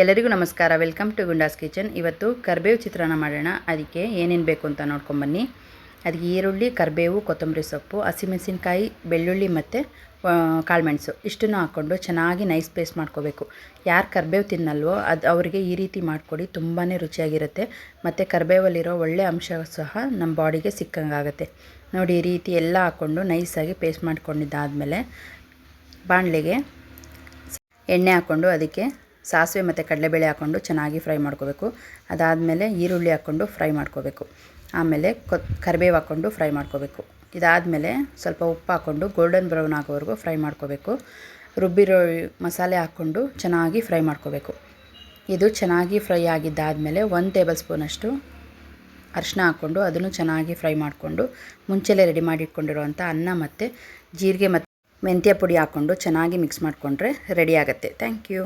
ಎಲ್ಲರಿಗೂ ನಮಸ್ಕಾರ. Welcome to Gunda's kitchen. ಇವತ್ತು ಕರಿಬೇವು ಚಿತ್ರಾನ್ನ ಮಾಡೋಣ. ಅದಕ್ಕೆ ಏನೇನು ಬೇಕು ಅಂತ ನೋಡ್ಕೊಂಬನ್ನಿ. ಅದಕ್ಕೆ ಈರುಳ್ಳಿ, ಕರಿಬೇವು, ಕೊತ್ತಂಬರಿ ಸೊಪ್ಪು, ಹಸಿಮೆಣಸಿನ್ಕಾಯಿ, ಬೆಳ್ಳುಳ್ಳಿ ಮತ್ತು ಕಾಳುಮೆಣಸು ಇಷ್ಟನ್ನು ಹಾಕ್ಕೊಂಡು ಚೆನ್ನಾಗಿ ನೈಸ್ ಪೇಸ್ಟ್ ಮಾಡ್ಕೋಬೇಕು. ಯಾರು ಕರಿಬೇವು ತಿನ್ನಲ್ವೋ ಅವರಿಗೆ ಈ ರೀತಿ ಮಾಡಿಕೊಡಿ, ತುಂಬಾ ರುಚಿಯಾಗಿರುತ್ತೆ. ಮತ್ತು ಕರಿಬೇವಲ್ಲಿರೋ ಒಳ್ಳೆ ಅಂಶ ಸಹ ನಮ್ಮ ಬಾಡಿಗೆ ಸಿಕ್ಕಂಗಾಗುತ್ತೆ. ನೋಡಿ, ಈ ರೀತಿ ಎಲ್ಲ ಹಾಕ್ಕೊಂಡು ನೈಸಾಗಿ ಪೇಸ್ಟ್ ಮಾಡ್ಕೊಂಡಿದ್ದಾದಮೇಲೆ ಬಾಣಲೆಗೆ ಎಣ್ಣೆ ಹಾಕ್ಕೊಂಡು ಅದಕ್ಕೆ ಸಾಸಿವೆ ಮತ್ತು ಕಡಲೆಬೇಳೆ ಹಾಕ್ಕೊಂಡು ಚೆನ್ನಾಗಿ ಫ್ರೈ ಮಾಡ್ಕೋಬೇಕು. ಅದಾದಮೇಲೆ ಈರುಳ್ಳಿ ಹಾಕ್ಕೊಂಡು ಫ್ರೈ ಮಾಡ್ಕೋಬೇಕು. ಆಮೇಲೆ ಕರಿಬೇವು ಹಾಕ್ಕೊಂಡು ಫ್ರೈ ಮಾಡ್ಕೋಬೇಕು. ಇದಾದಮೇಲೆ ಸ್ವಲ್ಪ ಉಪ್ಪು ಹಾಕ್ಕೊಂಡು ಗೋಲ್ಡನ್ ಬ್ರೌನ್ ಆಗೋವರೆಗೂ ಫ್ರೈ ಮಾಡ್ಕೋಬೇಕು. ರುಬ್ಬಿರೋ ಮಸಾಲೆ ಹಾಕ್ಕೊಂಡು ಚೆನ್ನಾಗಿ ಫ್ರೈ ಮಾಡ್ಕೋಬೇಕು. ಇದು ಚೆನ್ನಾಗಿ ಫ್ರೈ ಆಗಿದ್ದಾದಮೇಲೆ 1 ಟೇಬಲ್ ಸ್ಪೂನಷ್ಟು ಅರಿಶಿನ ಹಾಕ್ಕೊಂಡು ಅದನ್ನು ಚೆನ್ನಾಗಿ ಫ್ರೈ ಮಾಡಿಕೊಂಡು ಮುಂಚೆಲೇ ರೆಡಿ ಮಾಡಿಟ್ಕೊಂಡಿರೋವಂಥ ಅನ್ನ ಮತ್ತು ಜೀರಿಗೆ ಮತ್ತು ಮೆಂತ್ಯ ಪುಡಿ ಹಾಕ್ಕೊಂಡು ಚೆನ್ನಾಗಿ ಮಿಕ್ಸ್ ಮಾಡಿಕೊಂಡ್ರೆ ರೆಡಿ ಆಗುತ್ತೆ. Thank you.